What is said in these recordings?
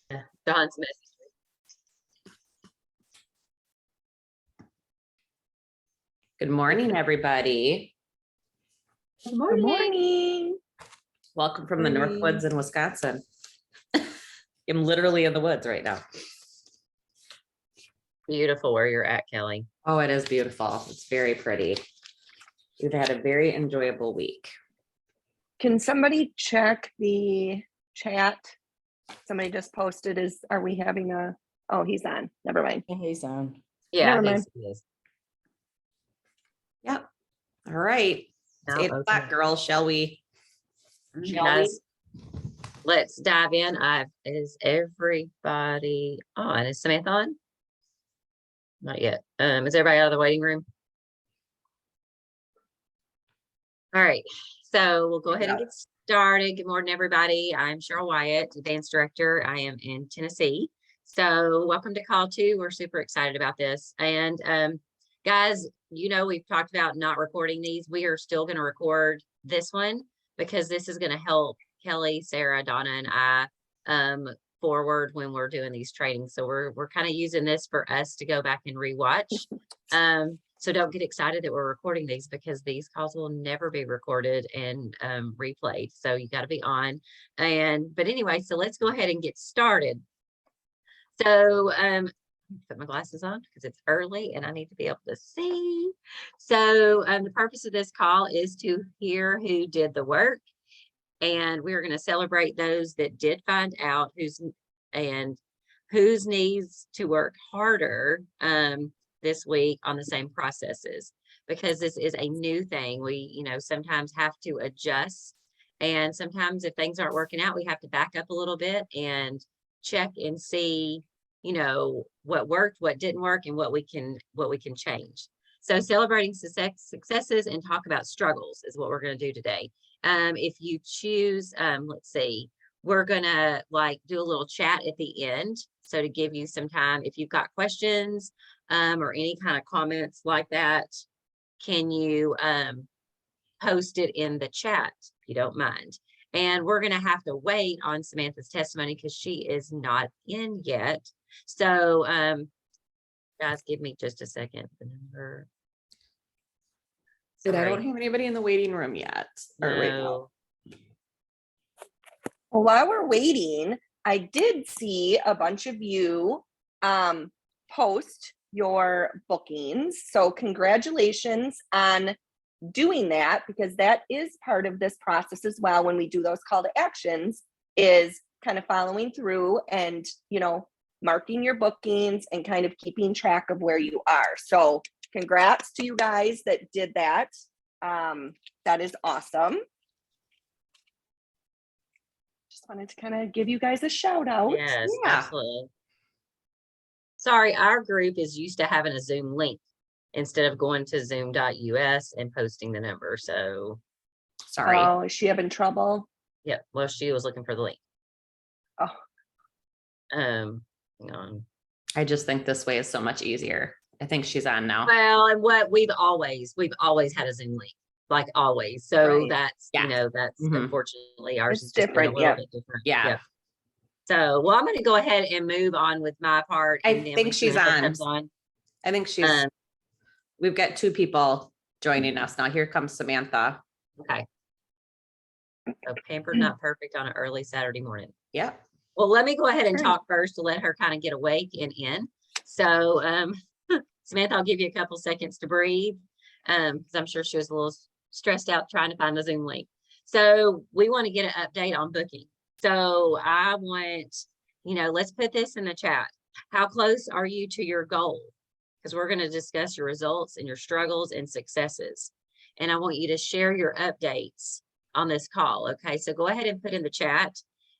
Don's message. Good morning, everybody. Good morning. Good morning. Welcome from the North Woods in Wisconsin. I'm literally in the woods right now. Beautiful where you're at, Kelly. Oh, it is beautiful. It's very pretty. We've had a very enjoyable week. Can somebody check the chat? Somebody just posted, are we having oh, he's on. Never mind. He's on. Yeah, Never I think mind. so, yes. Yep. All right. It's Now 8 open o'clock, it. girls. Shall we? Guys, let's dive in. Is everybody on? Is Samantha on? Not yet. Is everybody out of the waiting room? All right, so we'll go ahead and get started. Good morning, everybody. I'm Cheryl Wyatt, Advanced Director. I am in Tennessee. So welcome to Call 2. We're super excited about this. And guys, you know, we've talked about not recording these. We are still going to record this one because this is going to help Kelly, Sarah, Donna, and I forward when we're doing these trainings. So we're kind of using this for us to go back and rewatch. So don't get excited that we're recording these because these calls will never be recorded and replayed. So you got to be on. But anyway, so let's go ahead and get started. So put my glasses on because it's early and I need to be able to see. So the purpose of this call is to hear who did the work. And we're going to celebrate those that did find out who's needs to work harder this week on the same processes, because this is a new thing. We, you know, sometimes have to adjust, and sometimes if things aren't working out, we have to back up a little bit and check and see, you know, what worked, what didn't work, and what we can change. So celebrating successes and talk about struggles is what we're going to do today. If you choose, let's see, we're gonna do a little chat at the end. So to give you some time, if you've got questions or any kind of comments like that, can you post it in the chat if you don't mind? And we're gonna have to wait on Samantha's testimony because she is not in yet. So guys, give me just a second. The number. I don't have anybody in the waiting room yet. No. Well, while we're waiting, I did see a bunch of you post your bookings. So congratulations on doing that, because that is part of this process as well. When we do those call to actions, is kind of following through and, you know, marking your bookings and kind of keeping track of where you are. So congrats to you guys that did that. That is awesome. Just wanted to kind of give you guys a shout out. Yes, absolutely. Sorry, our group is used to having a Zoom link instead of going to zoom.us and posting the number. So sorry. Oh, is she having trouble? Yeah, well, she was looking for the link. Oh. Hang on. I just think this way is so much easier. I think she's on now. Well, and what we've always had a Zoom link, like always. So Right. that's, you know, that's unfortunately ours It's is just different, been a little bit different. Yeah. So, well, I'm going to go ahead and move on with my part. I and then think when she's Samantha on. comes on. I think she's, we've got 2 people joining us now. Here comes Samantha. Okay. So pampered, not perfect on an early Saturday morning. Yep. Well, let me go ahead and talk first to let her kind of get awake and in. So, Samantha, I'll give you a couple seconds to breathe, because I'm sure she was a little stressed out trying to find the Zoom link. So we want to get an update on booking. So I want, you know, let's put this in the chat. How close are you to your goal? Because we're going to discuss your results and your struggles and successes. And I want you to share your updates on this call. Okay, so go ahead and put in the chat.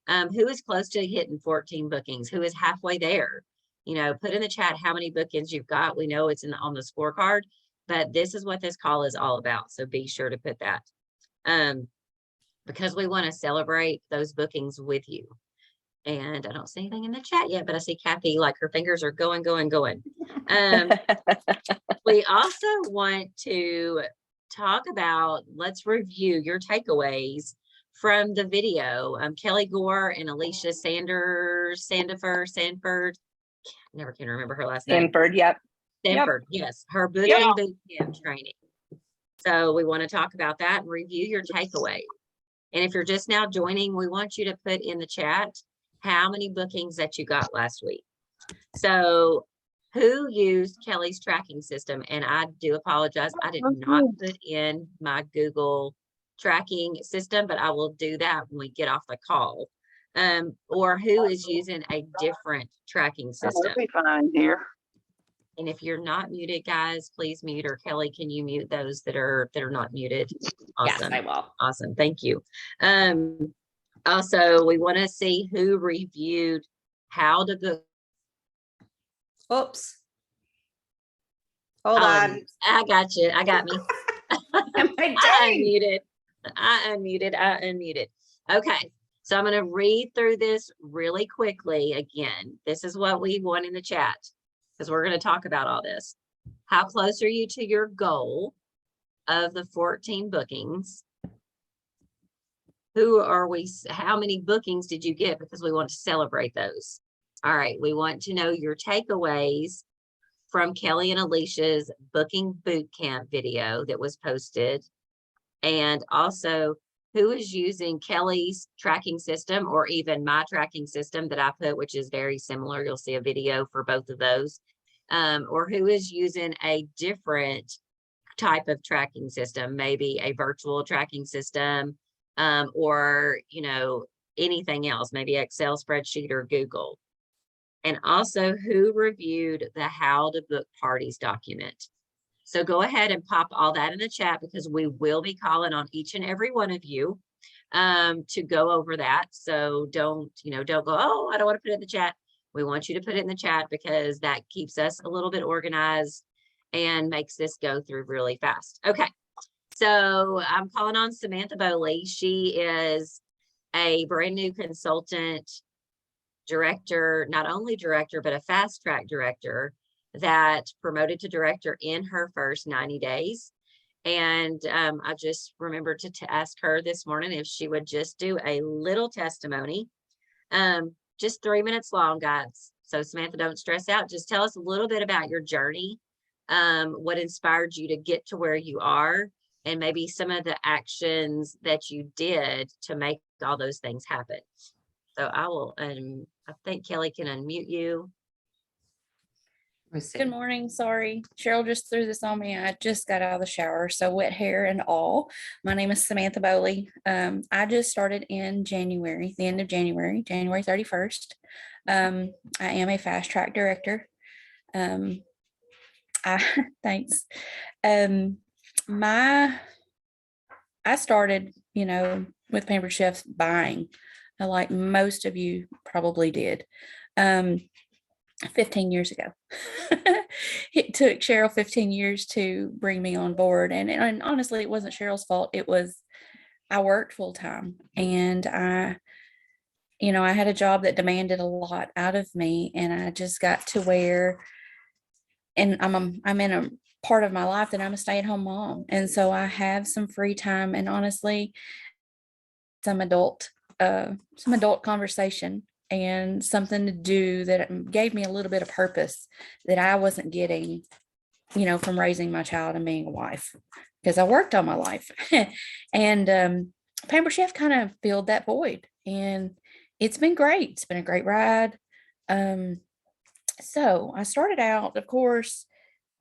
Who is close to hitting 14 bookings? Who is halfway there? You know, put in the chat how many bookings you've got. We know it's on the scorecard, but this is what this call is all about. So be sure to put that. Because we want to celebrate those bookings with you. And I don't see anything in the chat yet, but I see Kathy, like her fingers are going. We also want to talk about, let's review your takeaways from the video, Kelly Gore and Alicia Sanford, never can remember her last name. Stanford, yep. Stanford, yes, her booking Yep. boot camp training. So we want to talk about that and review your takeaway. And if you're just now joining, we want you to put in the chat how many bookings that you got last week. So who used Kelly's tracking system? And I do apologize, I did not put in my Google tracking system, but I will do that when we get off the call. Or who is using a different tracking system? That'll be fine here. And if you're not muted, guys, please mute, or Kelly, can you mute those that are not muted? Yes, Awesome. I will. Awesome. Thank you. Also, we want to see who reviewed how to book. Oops. Hold on. I got you. I got me. Am I I unmuted. Okay. So I'm going to read through this really quickly again. This is what we want in the chat, because we're going to talk about all this. How close are you to your goal of the 14 bookings? How many bookings did you get? Because we want to celebrate those. All right. We want to know your takeaways from Kelly and Alicia's booking boot camp video that was posted. And also, who is using Kelly's tracking system, or even my tracking system that I put, which is very similar. You'll see a video for both of those. Or who is using a different type of tracking system, maybe a virtual tracking system, or, anything else, maybe Excel spreadsheet or Google. And also, who reviewed the how to book parties document. So go ahead and pop all that in the chat, because we will be calling on each and every one of you to go over that. So don't go, oh, I don't want to put it in the chat. We want you to put it in the chat, because that keeps us a little bit organized and makes this go through really fast. Okay. So I'm calling on Samantha Bowley. She is a brand new consultant director, not only director, but a fast track director that promoted to director in her first 90 days. And I just remembered to ask her this morning if she would just do a little testimony, just 3 minutes long, guys. So Samantha, don't stress out. Just tell us a little bit about your journey, what inspired you to get to where you are, and maybe some of the actions that you did to make all those things happen. So I will, I think Kelly can unmute you. Good morning. Sorry, Cheryl just threw this on me. I just got out of the shower, so wet hair and all. My name is Samantha Bowley. I just started in January, the end of January, January 31st. I am a fast track director. Thanks. I started, with Pampered Chefs buying, like most of you probably did. 15 years ago. It took Cheryl 15 years to bring me on board. And honestly, it wasn't Cheryl's fault. I worked full time, and I had a job that demanded a lot out of me, and I just got to where, and I'm in a part of my life that I'm a stay-at-home mom. And so I have some free time, and honestly, some adult conversation and something to do that gave me a little bit of purpose that I wasn't getting, from raising my child and being a wife, because I worked all my life. And Pampered Chef kind of filled that void, and it's been great. It's been a great ride. So I started out, of course,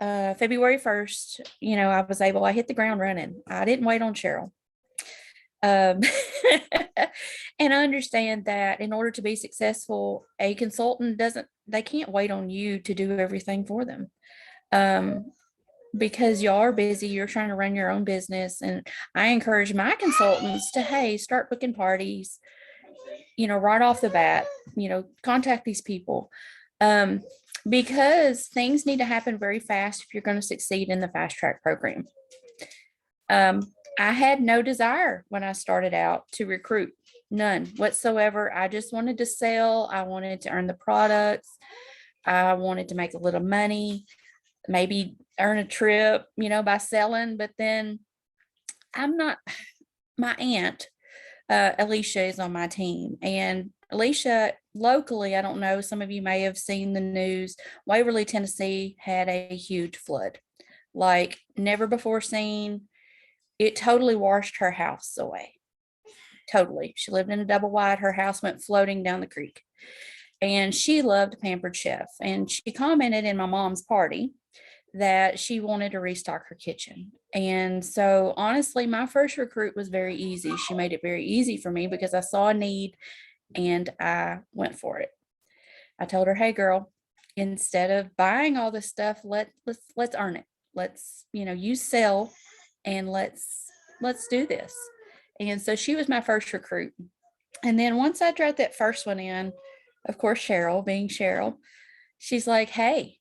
February 1st, I hit the ground running. I didn't wait on Cheryl. And I understand that in order to be successful, a consultant they can't wait on you to do everything for them. Because you are busy, you're trying to run your own business. And I encourage my consultants to, start booking parties, right off the bat, contact these people. Because things need to happen very fast if you're going to succeed in the fast track program. I had no desire when I started out to recruit, none whatsoever. I just wanted to sell. I wanted to earn the products. I wanted to make a little money, maybe earn a trip, by selling. But then my aunt Alicia is on my team. And Alicia, locally, I don't know, some of you may have seen the news. Waverly, Tennessee had a huge flood, like never before seen. It totally washed her house away. Totally. She lived in a double wide. Her house went floating down the creek. And she loved Pampered Chef. And she commented in my mom's party that she wanted to restock her kitchen. And so honestly, my first recruit was very easy. She made it very easy for me because I saw a need and I went for it. I told her, hey girl, instead of buying all this stuff, let's earn it. Let's, you sell and let's do this. And so she was my first recruit. And then once I dropped that first one in, of course, Cheryl, being Cheryl, she's like, hey,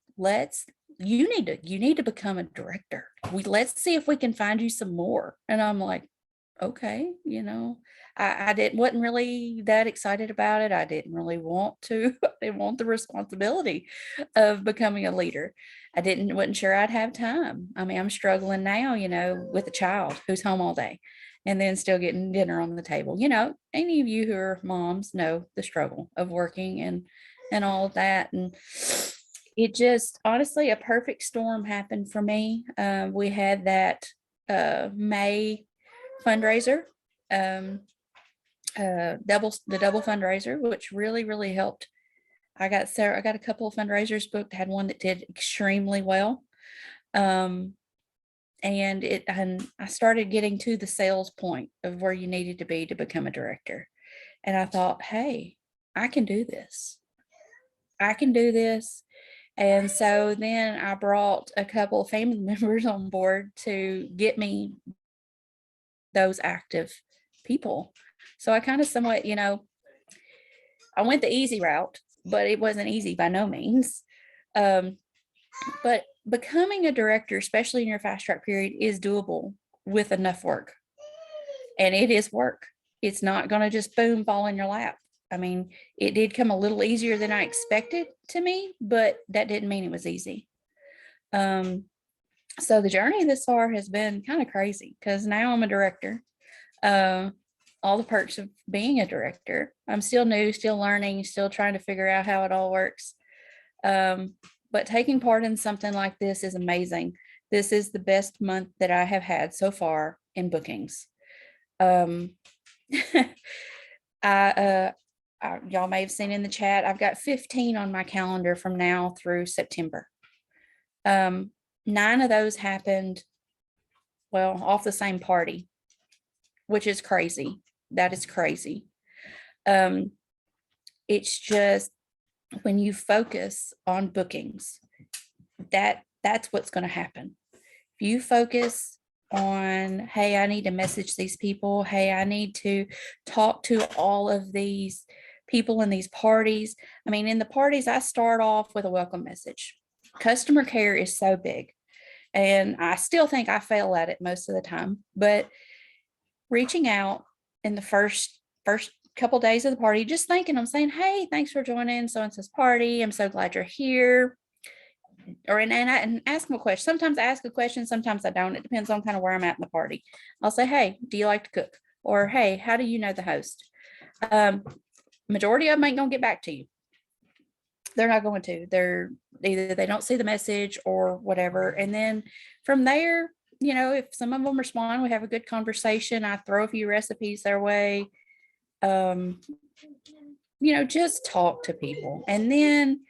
you need to become a director. Let's see if we can find you some more. And I'm like, okay, I wasn't really that excited about it. I didn't really want to. I didn't want the responsibility of becoming a leader. Wasn't sure I'd have time. I mean, I'm struggling now, with a child who's home all day and then still getting dinner on the table. Any of you who are moms know the struggle of working and all of that. And it just, honestly, a perfect storm happened for me. We had that May fundraiser, the double fundraiser, which really, really helped. I got a couple of fundraisers booked. Had one that did extremely well. And I started getting to the sales point of where you needed to be to become a director. And I thought, hey, I can do this. And so then I brought a couple of family members on board to get me those active people. So I kind of somewhat, I went the easy route, but it wasn't easy by no means. But becoming a director, especially in your fast track period, is doable with enough work. And it is work. It's not going to just boom, fall in your lap. I mean, it did come a little easier than I expected to me, but that didn't mean it was easy. So the journey this far has been kind of crazy because now I'm a director. All the perks of being a director. I'm still new, still learning, still trying to figure out how it all works. But taking part in something like this is amazing. This is the best month that I have had so far in bookings. Y'all may have seen in the chat, I've got 15 on my calendar from now through September. 9 of those happened, off the same party, which is crazy. That is crazy. It's just when you focus on bookings, that's what's going to happen. If you focus on, hey, I need to message these people. Hey, I need to talk to all of these people in these parties. I mean, in the parties, I start off with a welcome message. Customer care is so big. And I still think I fail at it most of the time, but reaching out in the first couple days of the party, just thanking them, saying, hey, thanks for joining so-and-so's party. I'm so glad you're here. And ask them a question. Sometimes I ask a question, sometimes I don't. It depends on kind of where I'm at in the party. I'll say, hey, do you like to cook? Or, hey, how do you know the host? Majority of them ain't gonna get back to you. They're not going to. They're either they don't see the message or whatever. And then from there, if some of them respond, we have a good conversation. I throw a few recipes their way. Just talk to people. And then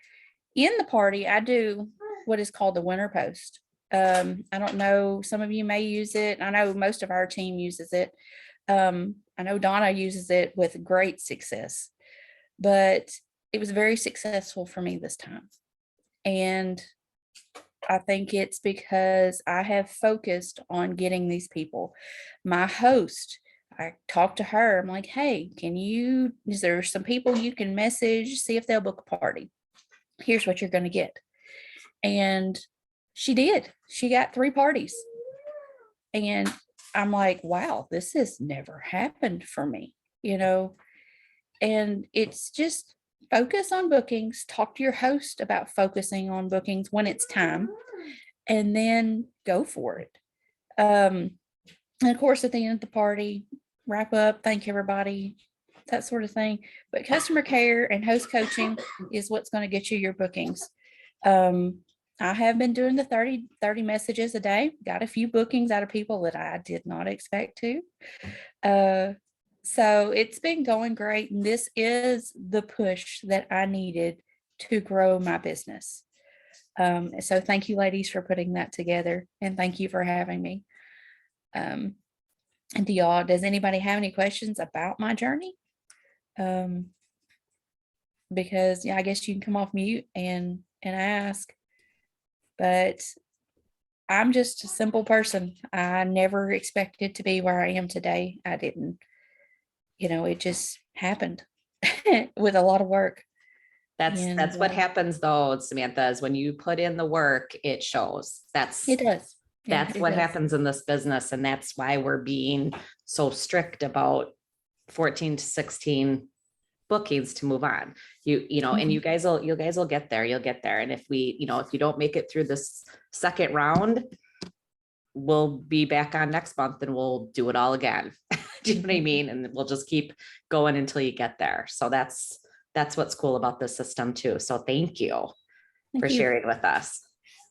in the party, I do what is called the winter post. I don't know, some of you may use it. I know most of our team uses it. I know Donna uses it with great success, but it was very successful for me this time. And I think it's because I have focused on getting these people. My host, I talked to her. I'm like, hey, is there some people you can message, see if they'll book a party? Here's what you're going to get. And she did. She got 3 parties. And I'm like, wow, this has never happened for me, and it's just focus on bookings, talk to your host about focusing on bookings when it's time, and then go for it. And of course, at the end of the party, wrap up, thank everybody, that sort of thing. But customer care and host coaching is what's going to get you your bookings. I have been doing the 30 messages a day, got a few bookings out of people that I did not expect to. So it's been going great. And this is the push that I needed to grow my business. So thank you, ladies, for putting that together. And thank you for having me. And does anybody have any questions about my journey? Because I guess you can come off mute and ask, but I'm just a simple person. I never expected to be where I am today. I didn't, it just happened with a lot of work. That's what happens though, Samantha, is when you put in the work, it shows. It does. That's what happens in this business. And that's why we're being so strict about 14 to 16 bookings to move on. And you guys will get there. You'll get there. And if if you don't make it through this second round, we'll be back on next month and we'll do it all again. Do you know what I mean? And we'll just keep going until you get there. So that's what's cool about this system too. So thank you for sharing with us.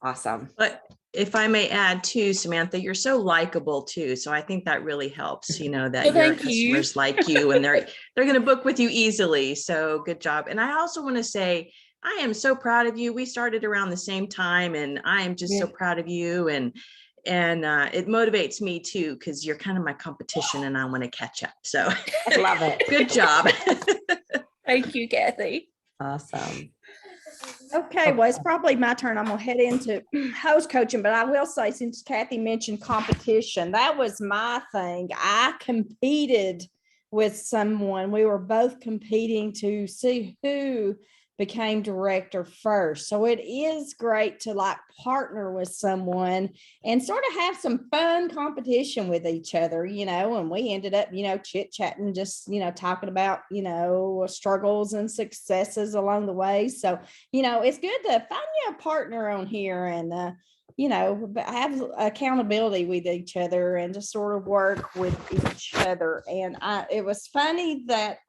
Awesome. But if I may add too, Samantha, you're so likable too. So I think that really helps, that your customers like you and they're going to book with you easily. So good job. And I also want to say, I am so proud of you. We started around the same time and I am just so proud of you. And it motivates me too, because you're kind of my competition and I want to catch up. So I love it. Good job. Thank you, Kathy. Awesome. Okay, well, it's probably my turn. I'm gonna head into host coaching, but I will say, since Kathy mentioned competition, that was my thing. I competed with someone. We were both competing to see who became director first. So it is great to partner with someone and sort of have some fun competition with each other, and we ended up, chit chatting, just, talking about, struggles and successes along the way. So, it's good to find you a partner on here and, have accountability with each other and just sort of work with each other. And it was funny that,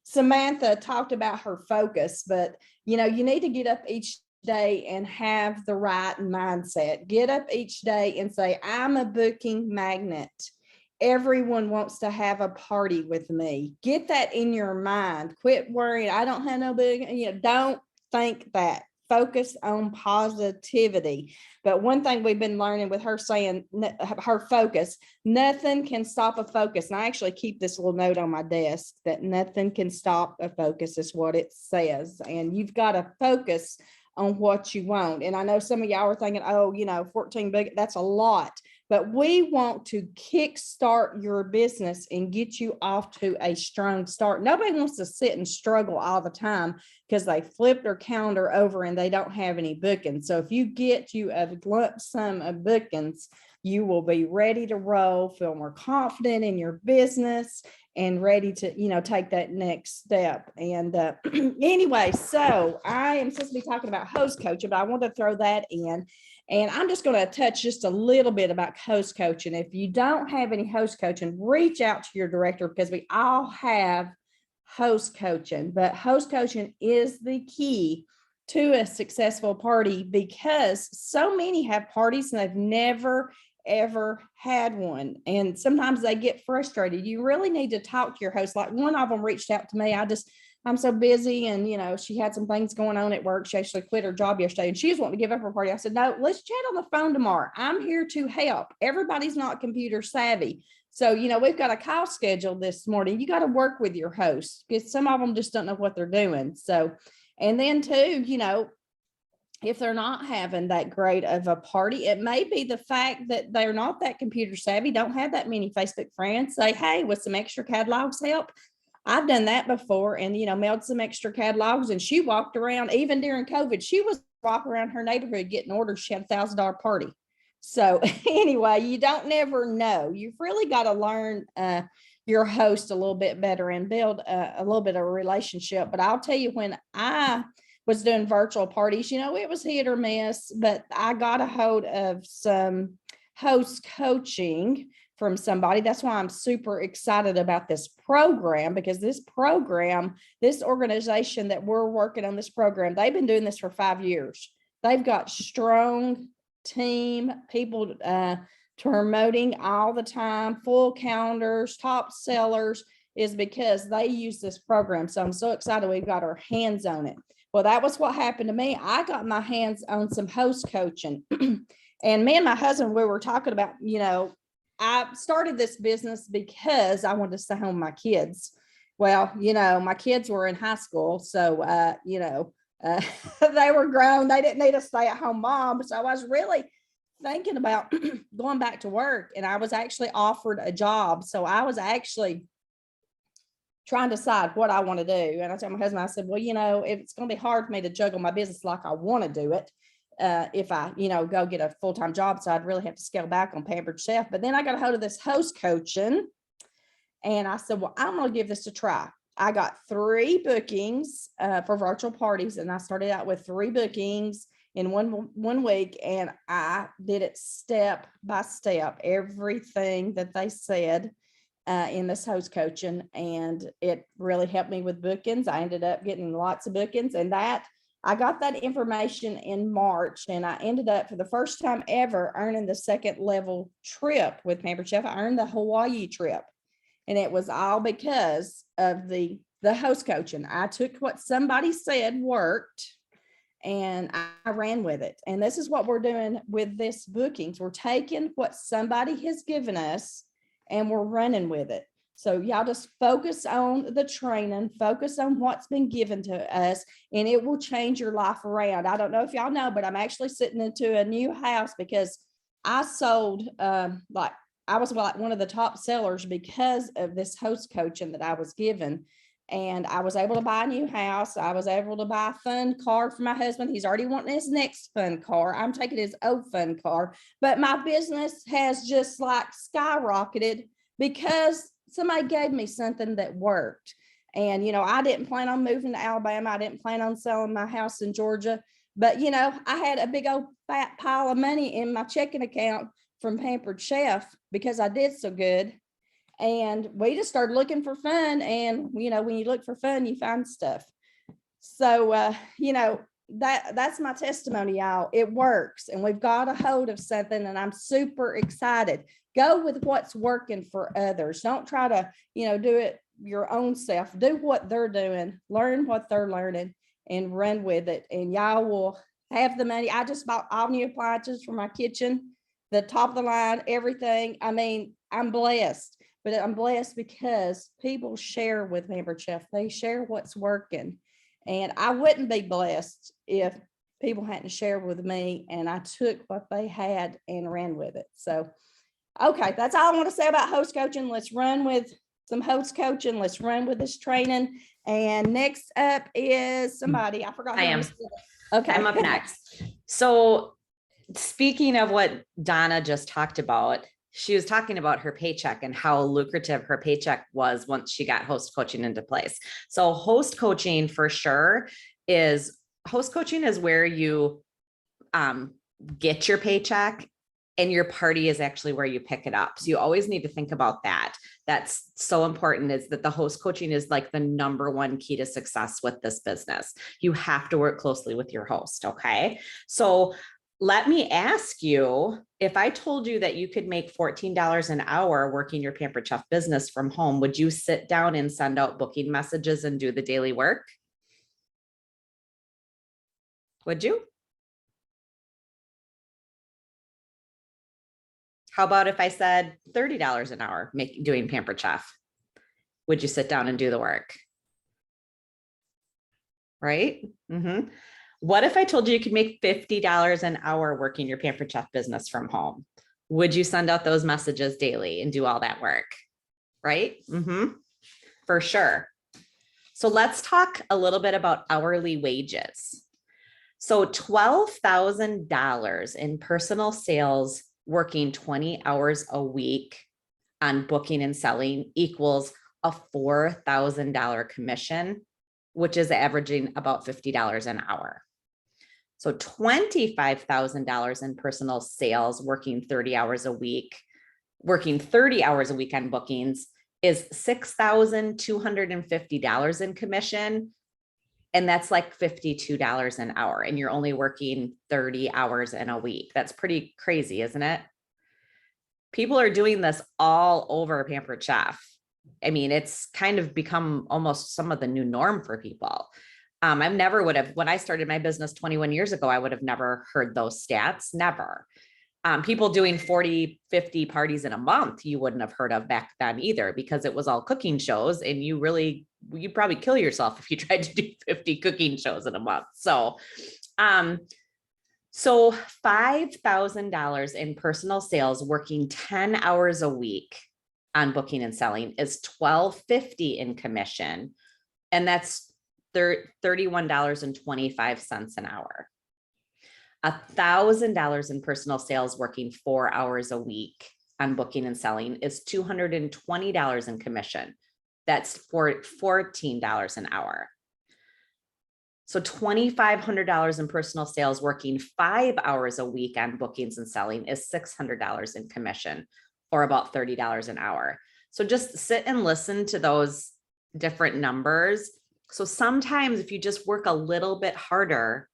Samantha talked about her focus, but you need to get up each day and have the right mindset. Get up each day and say, I'm a booking magnet. Everyone wants to have a party with me. Get that in your mind. Quit worrying. I don't have no big, don't think that. Focus on positivity. But one thing we've been learning with her saying her focus, nothing can stop a focus. And I actually keep this little note on my desk that nothing can stop a focus is what it says. And you've got to focus on what you want. And I know some of y'all are thinking, 14 big, that's a lot. But we want to kickstart your business and get you off to a strong start. Nobody wants to sit and struggle all the time because they flip their calendar over and they don't have any bookings. So if you get you a lump sum of bookings, you will be ready to roll, feel more confident in your business and ready to, take that next step. And anyway, so I am supposed to be talking about host coaching, but I want to throw that in. And I'm just going to touch just a little bit about host coaching. If you don't have any host coaching, reach out to your director because we all have host coaching. But host coaching is the key to a successful party because so many have parties and they've never, ever had one. And sometimes they get frustrated. You really need to talk to your host. Like one of them reached out to me. I'm so busy and, she had some things going on at work. She actually quit her job yesterday and she was wanting to give up her party. I said, no, let's chat on the phone tomorrow. I'm here to help. Everybody's not computer savvy. So, we've got a call scheduled this morning. You got to work with your host because some of them just don't know what they're doing. So, and then too, if they're not having that great of a party, it may be the fact that they're not that computer savvy, don't have that many Facebook friends. Say, hey, with some extra catalogs help. I've done that before and, mailed some extra catalogs and she walked around, even during COVID, she was walking around her neighborhood getting orders. She had $1,000 party. So anyway, you don't never know. You've really got to learn your host a little bit better and build a little bit of a relationship. But I'll tell you, when I was doing virtual parties, it was hit or miss, but I got a hold of some host coaching from somebody. That's why I'm super excited about this program, because this program, this organization that we're working on this program, they've been doing this for 5 years. They've got strong team, people promoting all the time, full calendars, top sellers, is because they use this program. So I'm so excited we've got our hands on it. Well, that was what happened to me. I got my hands on some host coaching. And me and my husband, we were talking about, I started this business because I wanted to stay home with my kids. Well, my kids were in high school. So, they were grown. They didn't need a stay-at-home mom. So I was really thinking about going back to work, and I was actually offered a job. So I was actually trying to decide what I want to do. And I told my husband, I said, well, it's going to be hard for me to juggle my business like I want to do it. If I, go get a full-time job. So I'd really have to scale back on Pampered Chef. But then I got a hold of this host coaching, and I said, well, I'm going to give this a try. I got 3 bookings for virtual parties, and I started out with 3 bookings in one week, and I did it step by step, everything that they said in this host coaching, and it really helped me with bookings. I ended up getting lots of bookings, and I got that information in March, and I ended up, for the first time ever, earning the 2nd level trip with Pampered Chef. I earned the Hawaii trip, and it was all because of the host coaching. I took what somebody said worked, and I ran with it. And this is what we're doing with this bookings. We're taking what somebody has given us, and we're running with it. So y'all just focus on the training, focus on what's been given to us, and it will change your life around. I don't know if y'all know, but I'm actually sitting into a new house because I sold, I was like one of the top sellers because of this host coaching that I was given. And I was able to buy a new house. I was able to buy a fun car for my husband. He's already wanting his next fun car. I'm taking his old fun car, but my business has just like skyrocketed because somebody gave me something that worked. And, I didn't plan on moving to Alabama. I didn't plan on selling my house in Georgia, but, I had a big old fat pile of money in my checking account from Pampered Chef because I did so good. And we just started looking for fun. And, when you look for fun, you find stuff. So, that's my testimony, y'all. It works, and we've got a hold of something, and I'm super excited. Go with what's working for others. Don't try to, do it your own self. Do what they're doing, learn what they're learning, and run with it. And y'all will have the money. I just bought all new appliances for my kitchen, the top of the line, everything. I mean, I'm blessed. But I'm blessed because people share with Pampered Chef. They share what's working. And I wouldn't be blessed if people hadn't shared with me, and I took what they had and ran with it. So, okay, that's all I want to say about host coaching. Let's run with some host coaching. Let's run with this training. And next up is somebody, I forgot. I am. Okay. I'm up next. So speaking of what Donna just talked about, she was talking about her paycheck and how lucrative her paycheck was once she got host coaching into place. So host coaching for sure is where you get your paycheck, and your party is actually where you pick it up. So you always need to think about that. That's so important, is that the host coaching is like the #1 key to success with this business. You have to work closely with your host. Okay. So let me ask you, if I told you that you could make $14 an hour working your Pampered Chef business from home, would you sit down and send out booking messages and do the daily work? Would you? How about if I said $30 an hour doing Pampered Chef? Would you sit down and do the work? Right? Mm-hmm. What if I told you you could make $50 an hour working your Pampered Chef business from home? Would you send out those messages daily and do all that work? Right? Mm-hmm. For sure. So let's talk a little bit about hourly wages. So $12,000 in personal sales working 20 hours a week on booking and selling equals a $4,000 commission, which is averaging about $50 an hour. So $25,000 in personal sales working 30 hours a week working 30 hours a week on bookings is $6,250 in commission. And that's like $52 an hour. And you're only working 30 hours in a week. That's pretty crazy, isn't it? People are doing this all over Pampered Chef. I mean, it's kind of become almost some of the new norm for people. I've never would have, when I started my business 21 years ago, I would have never heard those stats, never. People doing 40, 50 parties in a month, you wouldn't have heard of back then either, because it was all cooking shows and you'd probably kill yourself if you tried to do 50 cooking shows in a month. So $5,000 in personal sales working 10 hours a week on booking and selling is $1,250 in commission. And that's $31.25 an hour. $1,000 in personal sales working 4 hours a week on booking and selling is $220 in commission. That's for $14 an hour. So $2,500 in personal sales working 5 hours a week on bookings and selling is $600 in commission, or about $30 an hour. So just sit and listen to those different numbers. So sometimes if you just work a little bit harder,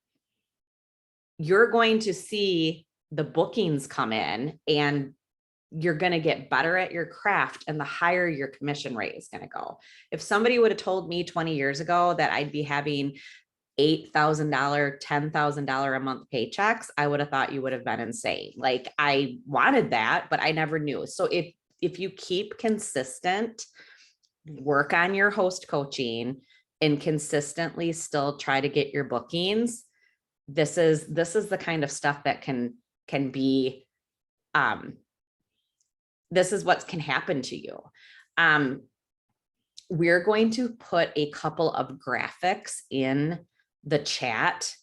you're going to see the bookings come in and you're going to get better at your craft, and the higher your commission rate is going to go. If somebody would have told me 20 years ago that I'd be having $8,000, $10,000 a month paychecks, I would have thought you would have been insane. Like, I wanted that, but I never knew. So if you keep consistent, work on your host coaching and consistently still try to get your bookings, this is the kind of stuff that can be, this is what can happen to you. We're going to put a couple of graphics in the chat.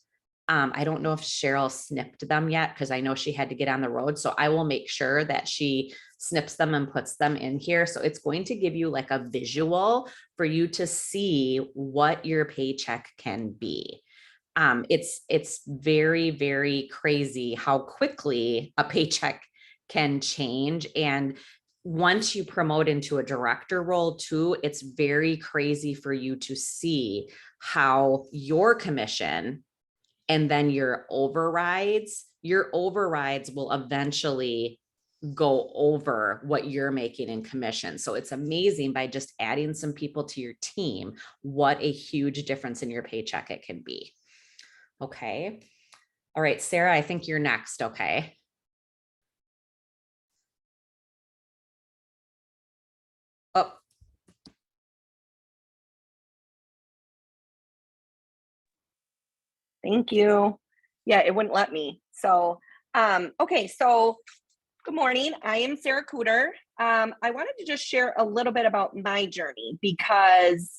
I don't know if Cheryl snipped them yet, because I know she had to get on the road. So I will make sure that she snips them and puts them in here. So it's going to give you like a visual for you to see what your paycheck can be. It's very, very crazy how quickly a paycheck can change. And once you promote into a director role too, it's very crazy for you to see how your commission and then your overrides will eventually go over what you're making in commission. So it's amazing, by just adding some people to your team, what a huge difference in your paycheck it can be. Okay. All right, Sarah, I think you're next. Okay. Oh. Thank you. Yeah, it wouldn't let me. So, okay. So good morning. I am Sarah Cooter. I wanted to just share a little bit about my journey, because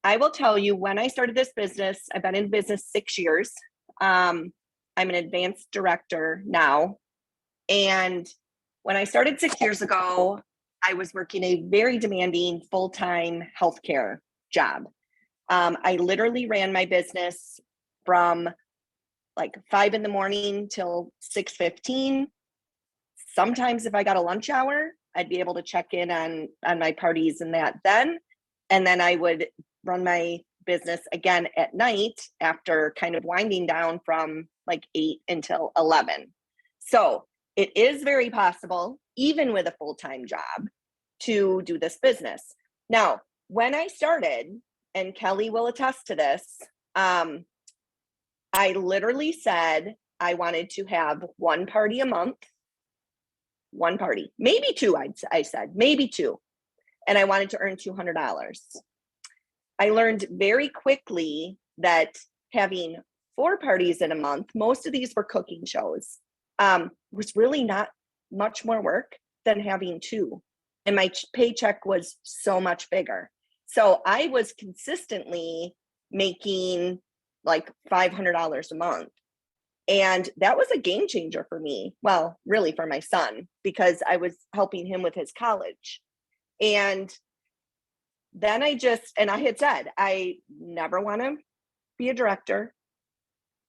I will tell you, when I started this business, I've been in business 6 years. I'm an advanced director now. And when I started 6 years ago, I was working a very demanding full-time healthcare job. I literally ran my business from like 5 a.m. till 6:15. Sometimes if I got a lunch hour, I'd be able to check in on my parties and that then. And then I would run my business again at night after kind of winding down from like 8 until 11. So it is very possible, even with a full-time job, to do this business. Now, when I started, and Kelly will attest to this, I literally said I wanted to have one party a month, one party, maybe two. I said maybe two, and I wanted to earn $200. I learned very quickly that having 4 parties in a month, most of these were cooking shows, was really not much more work than having 2. And my paycheck was so much bigger. So I was consistently making like $500 a month. And that was a game changer for me. Well, really for my son, because I was helping him with his college. And then I had said, I never want to be a director.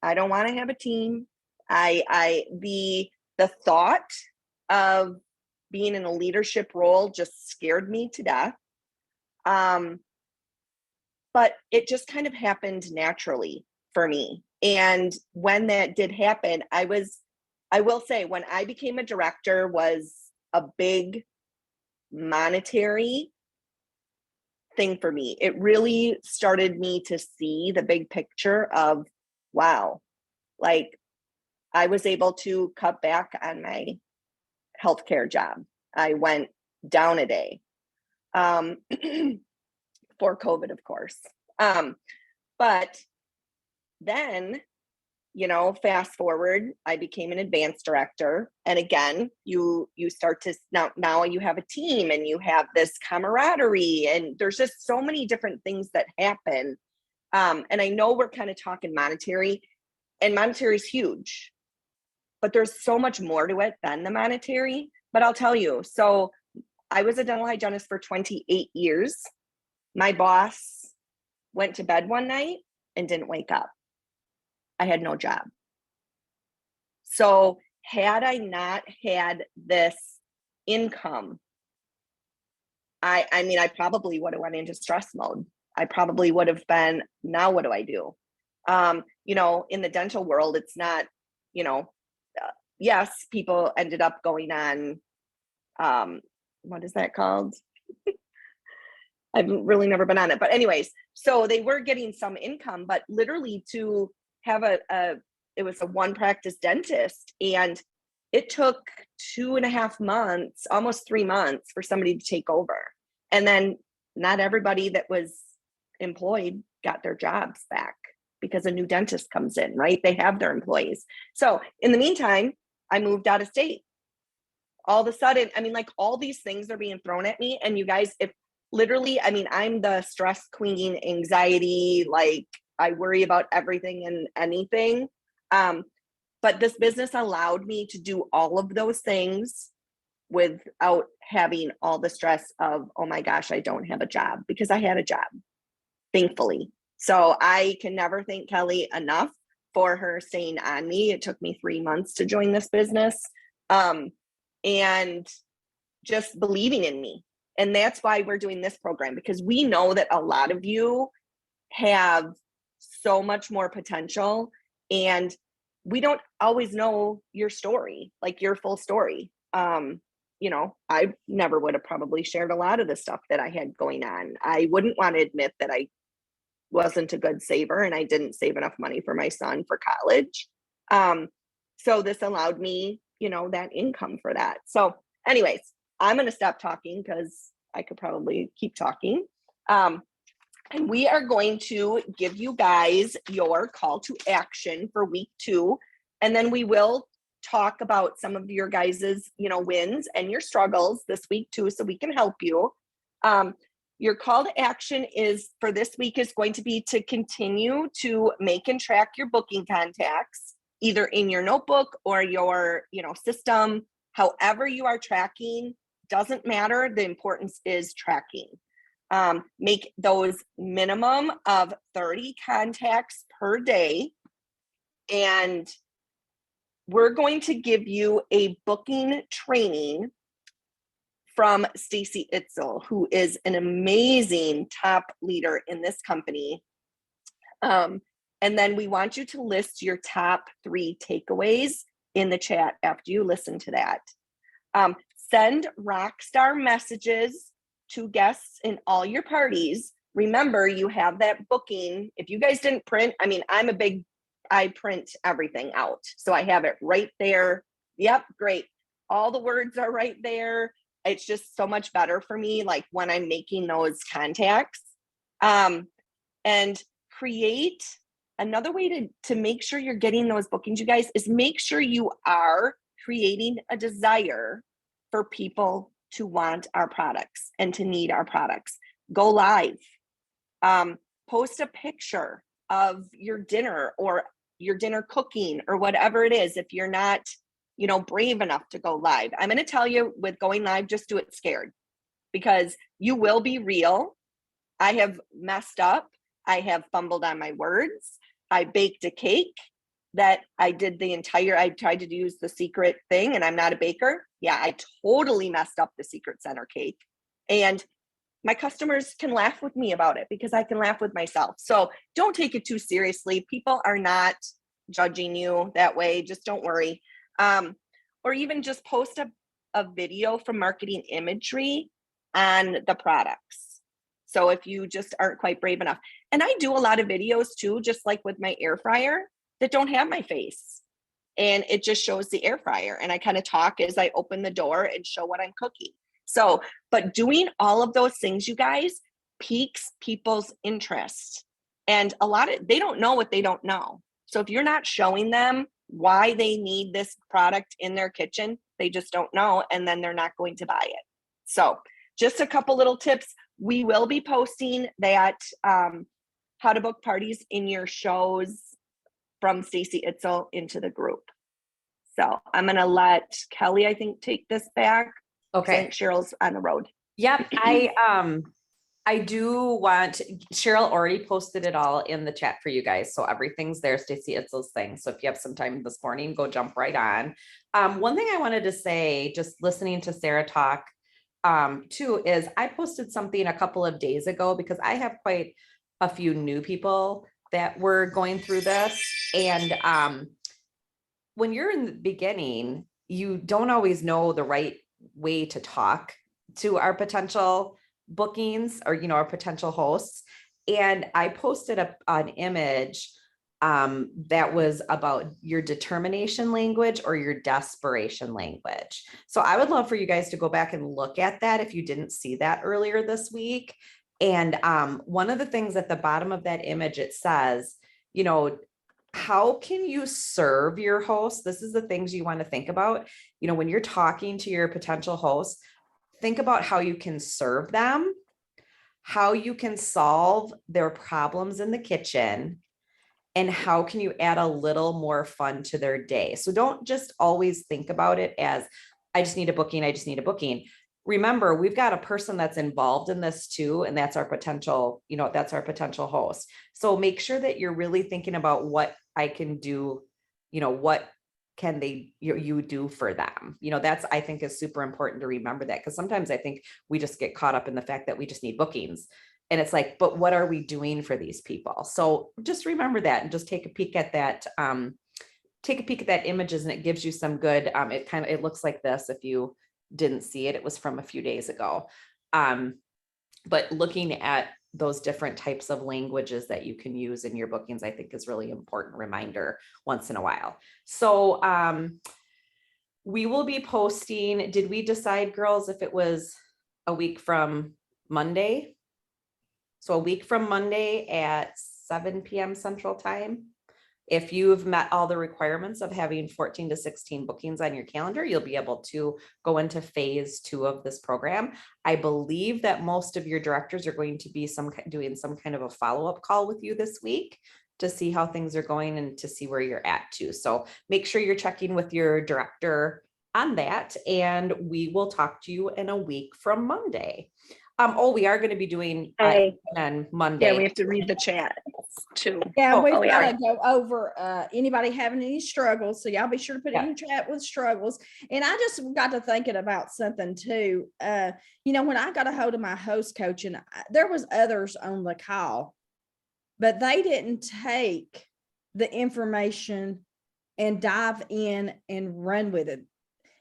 I don't want to have a team. The thought of being in a leadership role just scared me to death. But it just kind of happened naturally for me. And when that did happen, I will say, when I became a director was a big monetary thing for me. It really started me to see the big picture of, wow, like I was able to cut back on my healthcare job. I went down a day for COVID, of course. But then, fast forward, I became an advanced director. And again, you start to now you have a team and you have this camaraderie, and there's just so many different things that happen. And I know we're kind of talking monetary, and monetary is huge, but there's so much more to it than the monetary. But I'll tell you, so I was a dental hygienist for 28 years. My boss went to bed one night and didn't wake up. I had no job. So had I not had this income, I mean, I probably would have went into stress mode. I probably would have been, now what do I do? In the dental world, it's not, yes, people ended up going on, what is that called? I've really never been on it, but anyways, so they were getting some income, but literally to have it was a one practice dentist, and it took 2.5 months, almost 3 months for somebody to take over. And then not everybody that was employed got their jobs back because a new dentist comes in, right? They have their employees. So in the meantime, I moved out of state. All of a sudden, I mean, like all these things are being thrown at me. And you guys, if literally, I mean, I'm the stress queen, anxiety, like I worry about everything and anything. But this business allowed me to do all of those things without having all the stress of, oh my gosh, I don't have a job, because I had a job, thankfully. So I can never thank Kelly enough for her staying on me. It took me 3 months to join this business, and just believing in me. And that's why we're doing this program, because we know that a lot of you have so much more potential, and we don't always know your story, like your full story. I never would have probably shared a lot of the stuff that I had going on. I wouldn't want to admit that I wasn't a good saver and I didn't save enough money for my son for college. So this allowed me, that income for that. So anyways, I'm going to stop talking because I could probably keep talking. And we are going to give you guys your call to action for week 2. And then we will talk about some of your guys's, wins and your struggles this week too, so we can help you. Your call to action is for this week is going to be to continue to make and track your booking contacts, either in your notebook or your, system. However you are tracking, doesn't matter. The importance is tracking. Make those minimum of 30 contacts per day. And we're going to give you a booking training from Stacy Itzel, who is an amazing top leader in this company. And then we want you to list your top 3 takeaways in the chat after you listen to that. Send rock star messages to guests in all your parties. Remember, you have that booking. If you guys didn't print, I mean, I print everything out. So I have it right there. Yep, great. All the words are right there. It's just so much better for me, like when I'm making those contacts. And create another way to make sure you're getting those bookings, you guys, is make sure you are creating a desire for people to want our products and to need our products. Go live. Post a picture of your dinner or your dinner cooking or whatever it is. If you're not, brave enough to go live, I'm going to tell you, with going live, just do it scared, because you will be real. I have messed up. I have fumbled on my words. I baked a cake that I tried to use the secret thing, and I'm not a baker. Yeah, I totally messed up the secret center cake. And my customers can laugh with me about it because I can laugh with myself. So don't take it too seriously. People are not judging you that way. Just don't worry. Or even just post a video from marketing imagery on the products. So if you just aren't quite brave enough. And I do a lot of videos too, just like with my air fryer, that don't have my face. And it just shows the air fryer. And I kind of talk as I open the door and show what I'm cooking. So, but doing all of those things, you guys, piques people's interest. And they don't know what they don't know. So if you're not showing them why they need this product in their kitchen, they just don't know. And then they're not going to buy it. So just a couple little tips. We will be posting that how to book parties in your shows from Stacy Itzel into the group. So I'm going to let Kelly, I think, take this back. Okay. I think Cheryl's on the road. Yep. I do want, Cheryl already posted it all in the chat for you guys. So everything's there, Stacy Itzel's thing. So if you have some time this morning, go jump right on. One thing I wanted to say, just listening to Sarah talk too, is I posted something a couple of days ago because I have quite a few new people that were going through this. And when you're in the beginning, you don't always know the right way to talk to our potential bookings or, our potential hosts. And I posted an image that was about your determination language or your desperation language. So I would love for you guys to go back and look at that if you didn't see that earlier this week. And one of the things at the bottom of that image, it says, how can you serve your host? This is the things you want to think about. When you're talking to your potential host, think about how you can serve them, how you can solve their problems in the kitchen, and how can you add a little more fun to their day. So don't just always think about it as, I just need a booking. I just need a booking. Remember, we've got a person that's involved in this too, and that's our potential, that's our potential host. So make sure that you're really thinking about what I can do, what can you do for them? That's, I think, is super important to remember that, because sometimes I think we just get caught up in the fact that we just need bookings. And it's like, but what are we doing for these people? So just remember that and just take a peek at that. Take a peek at that images, and it gives you some good, it looks like this. If you didn't see it, it was from a few days ago. But looking at those different types of languages that you can use in your bookings, I think is really important reminder once in a while. So we will be posting, did we decide, girls, if it was a week from Monday? So a week from Monday at 7 p.m. Central Time. If you've met all the requirements of having 14 to 16 bookings on your calendar, you'll be able to go into phase 2 of this program. I believe that most of your directors are going to be doing some kind of a follow-up call with you this week to see how things are going and to see where you're at too. So make sure you're checking with your director on that, and we will talk to you in a week from Monday. We are going to be doing on Monday. Yeah, we have to read the chat too. Yeah, we've got to go over anybody having any struggles. So y'all be sure to put in chat with struggles. And I just got to thinking about something too. When I got a hold of my host coach, and there was others on the call, but they didn't take the information and dive in and run with it.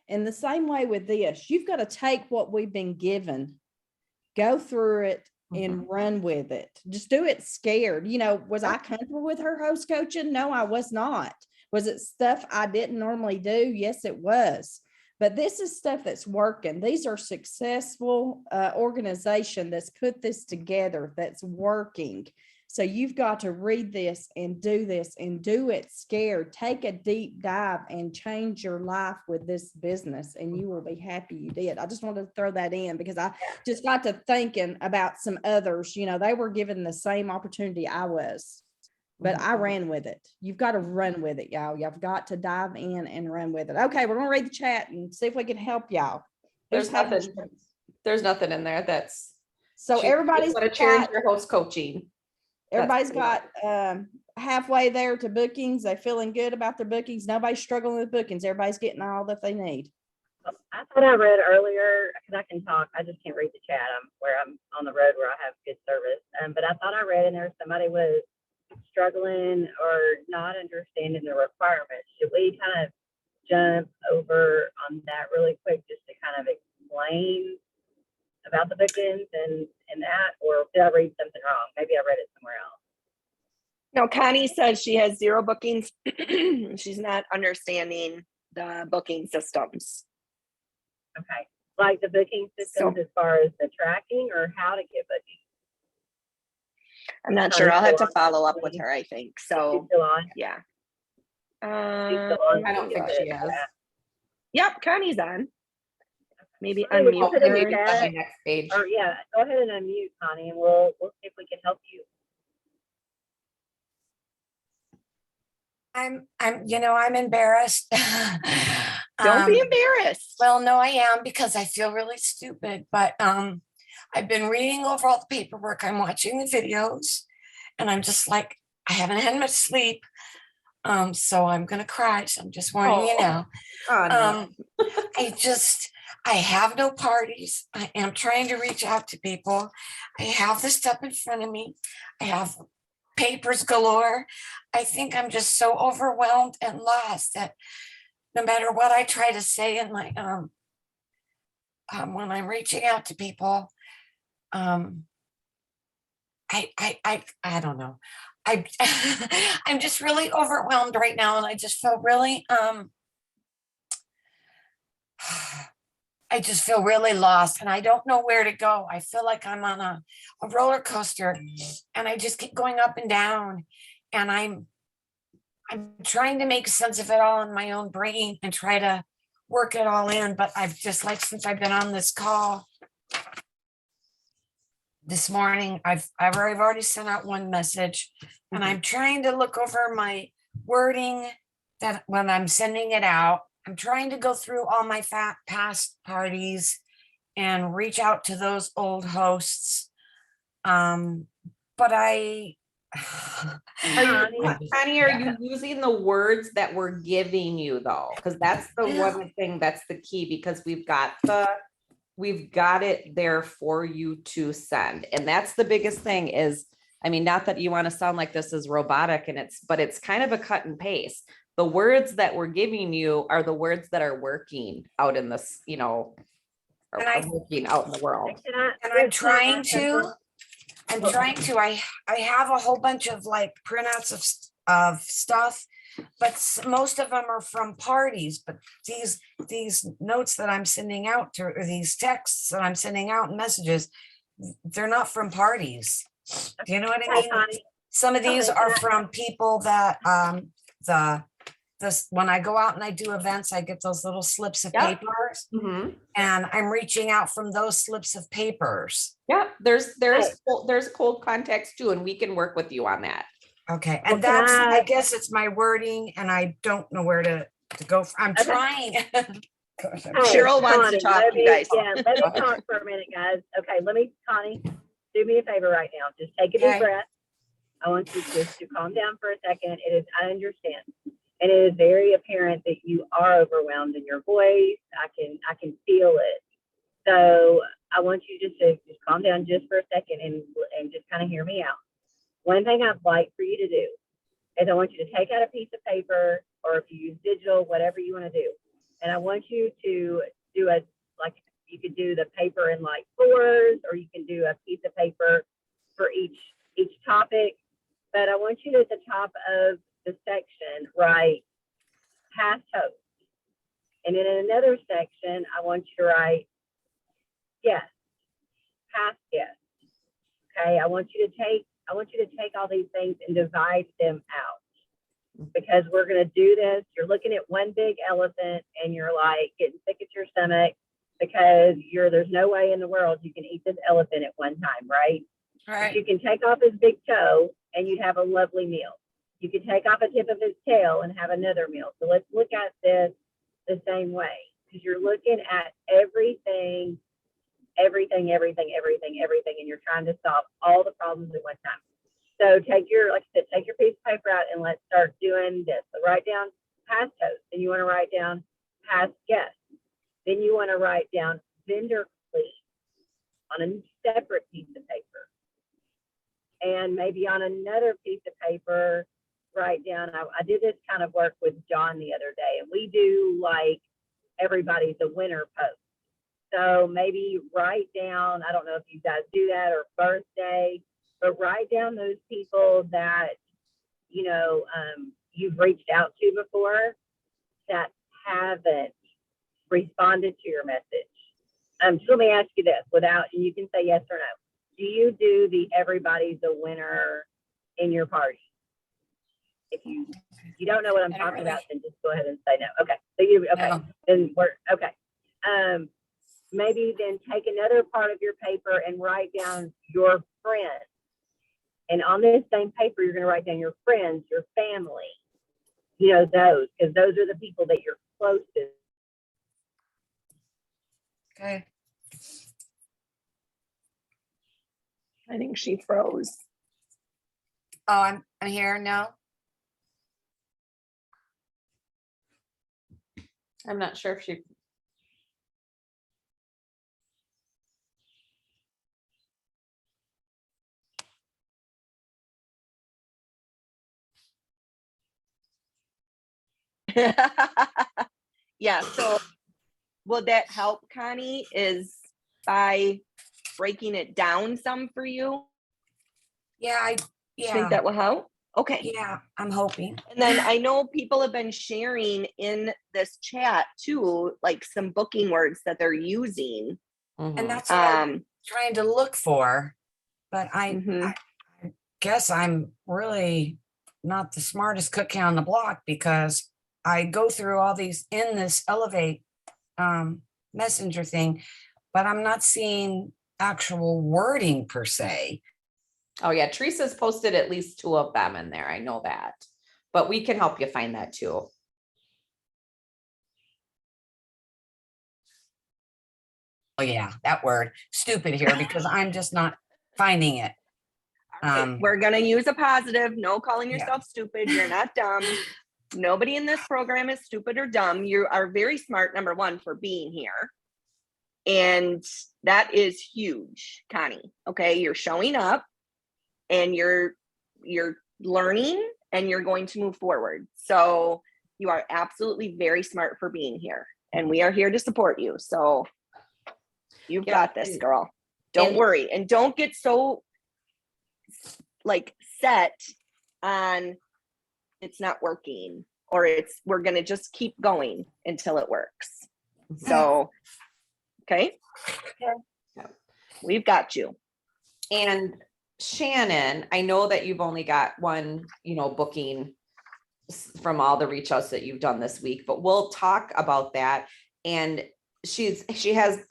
And the same way with this, you've got to take what we've been given, go through it, and run with it. Just do it scared. Was I comfortable with her host coaching? No, I was not. Was it stuff I didn't normally do? Yes, it was. But this is stuff that's working. These are successful organization that's put this together, that's working. So you've got to read this and do it scared. Take a deep dive and change your life with this business, and you will be happy you did. I just wanted to throw that in because I just got to thinking about some others. They were given the same opportunity I was, but I ran with it. You've got to run with it, y'all. You've got to dive in and run with it. Okay, we're gonna read the chat and see if we can help y'all. There's nothing in there that's so everybody's going to change your host coaching. Everybody's got halfway there to bookings? They feeling good about their bookings? Nobody's struggling with bookings. Everybody's getting all that they need. I thought I read earlier, because I can talk, I just can't read the chat. I'm on the road where I have good service. But I thought I read in there somebody was struggling or not understanding the requirements. Should we kind of jump over on that really quick just to kind of explain about the bookings and that, or did I read something wrong? Maybe I read it somewhere else. No, Connie says she has 0 bookings. She's not understanding the booking systems. Okay, like the booking systems as far as the tracking or how to get bookings. I'm not sure. I'll have to follow up with her, I think. So, Still on? yeah. I don't think she is. Yep, Connie's on. Maybe Connie, would you unmute put in the her. chat? Next page. Or yeah, go ahead and unmute, Connie, and we'll see if we can help you. I'm embarrassed. Don't be embarrassed. Well, no, I am, because I feel really stupid, but I've been reading over all the paperwork. I'm watching the videos, and I'm just like, I haven't had much sleep. So I'm gonna cry. So I'm just warning you now. I have no parties. I am trying to reach out to people. I have this stuff in front of me. I have papers galore. I think I'm just so overwhelmed and lost that no matter what I try to say in my when I'm reaching out to people, I don't know. I'm just really overwhelmed right now, and I just feel really I just feel really lost, and I don't know where to go. I feel like I'm on a roller coaster, and I just keep going up and down, and I'm trying to make sense of it all in my own brain and try to work it all in. But I've just, like, since I've been on this call this morning, I've already sent out one message, and I'm trying to look over my wording that when I'm sending it out. I'm trying to go through all my past parties and reach out to those old hosts. But Connie, are you using the words that we're giving you though? Because that's the one thing that's the key, because we've got it there for you to send. And that's the biggest thing is, I mean, not that you want to sound like this is robotic but it's kind of a cut and paste. The words that we're giving you are the words that are working out in this, working out in the world. I'm trying to, I have a whole bunch of like printouts of stuff, but most of them are from parties. But these notes that I'm sending out to, or these texts that I'm sending out, messages, they're not from parties. Do you know what I mean? Some of these are from people that when I go out and I do events, I get those little slips of papers, and I'm reaching out from those slips of papers. Yeah, there's cold contacts too, and we can work with you on that. Okay, and that's, I guess it's my wording, and I don't know where to go. I'm trying. Cheryl wants to talk, you guys. Yeah, let me talk for a minute, guys. Okay, Connie, do me a favor right now. Just take a deep breath. I want you just to calm down for a second. I understand. And it is very apparent that you are overwhelmed in your voice. I can feel it. So I want you just to calm down just for a second and just kind of hear me out. One thing I'd like for you to do is I want you to take out a piece of paper, or if you use digital, whatever you want to do. And I want you to do you could do the paper in like 4s, or you can do a piece of paper for each topic. But I want you to, at the top of the section, write past host, and in another section I want you to write guest, past guest. Okay, I want you to take all these things and divide them out, because we're going to do this. You're looking at one big elephant and you're like getting sick at your stomach, because there's no way in the world you can eat this elephant at one time, right? Right. But you can take off his big toe and you'd have a lovely meal. You could take off a tip of his tail and have another meal. So let's look at this the same way, because you're looking at everything, and you're trying to solve all the problems at one time. So like I said, take your piece of paper out and let's start doing this. So write down past hosts. Then you want to write down past guests. Then you want to write down vendor fleet on a separate piece of paper. And maybe on another piece of paper, write down, I did this kind of work with John the other day, and we do like everybody's a winner post. So maybe write down, I don't know if you guys do that, or birthday, but write down those people that, you know, you've reached out to before that haven't responded to your message. So let me ask you this and you can say yes or no. Do you do the everybody's a winner in your party? If you don't know what I'm talking about, then just go ahead and say no. Okay. So then we're okay. Maybe then take another part of your paper and write down your friends. And on this same paper, you're going to write down your friends, your family, you know, because those are the people that you're closest. Okay. I think she froze. Oh, I'm here now. I'm not sure if she. Yeah, so will that help, Connie, is by breaking it down some for you? Yeah, Think that will help? Okay. yeah, I'm hoping. And then I know people have been sharing in this chat too, like some booking words that they're using. And that's what I'm trying to look for. But I guess I'm really not the smartest cookie on the block, because I go through all these in this Elevate messenger thing, but I'm not seeing actual wording per se. Oh yeah, Teresa's posted at least 2 of them in there. I know that, but we can help you find that too. Oh yeah, that word stupid here, because I'm just not finding it. We're going to use a positive. No calling yourself stupid. You're not dumb. Nobody in this program is stupid or dumb. You are very smart, number one, for being here. And that is huge, Connie. Okay. You're showing up and you're learning and you're going to move forward. So you are absolutely very smart for being here. And we are here to support you. So you've got this, girl. Don't worry. And don't get so like set on it's not working, or we're going to just keep going until it works. So, okay. We've got you. And Shannon, I know that you've only got one, booking from all the reach outs that you've done this week, but we'll talk about that. And she has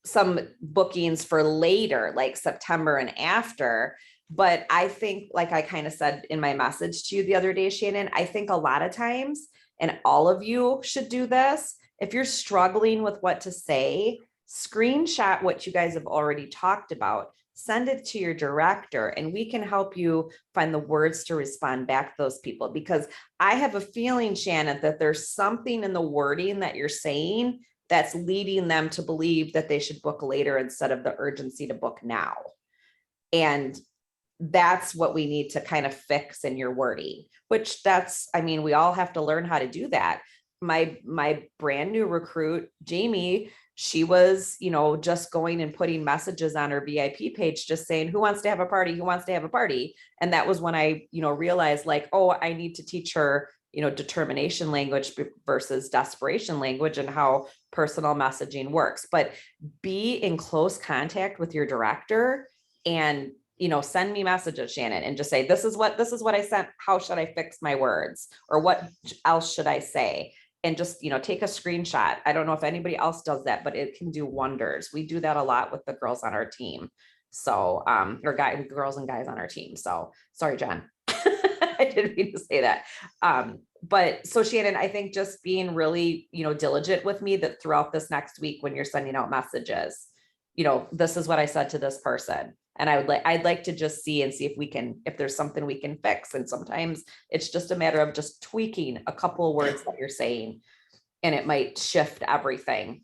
some bookings for later, like September and after. But I think, like I kind of said in my message to you the other day, Shannon, I think a lot of times, and all of you should do this, if you're struggling with what to say, screenshot what you guys have already talked about, send it to your director, and we can help you find the words to respond back to those people. Because I have a feeling, Shannon, that there's something in the wording that you're saying that's leading them to believe that they should book later instead of the urgency to book now. And that's what we need to kind of fix in your wording, which we all have to learn how to do that. My brand new recruit, Jamie, she was, just going and putting messages on her VIP page, just saying, who wants to have a party? Who wants to have a party? And that was when I, realized like, oh, I need to teach her, determination language versus desperation language and how personal messaging works. But be in close contact with your director and, send me messages, Shannon, and just say, this is what I sent. How should I fix my words? Or what else should I say? And just, take a screenshot. I don't know if anybody else does that, but it can do wonders. We do that a lot with the girls on our team. So, girls and guys on our team. So sorry, John. I didn't mean to say that. But so Shannon, I think just being really, diligent with me that throughout this next week, when you're sending out messages, this is what I said to this person. And I'd like to just see if there's something we can fix. And sometimes it's just a matter of just tweaking a couple of words that you're saying, and it might shift everything.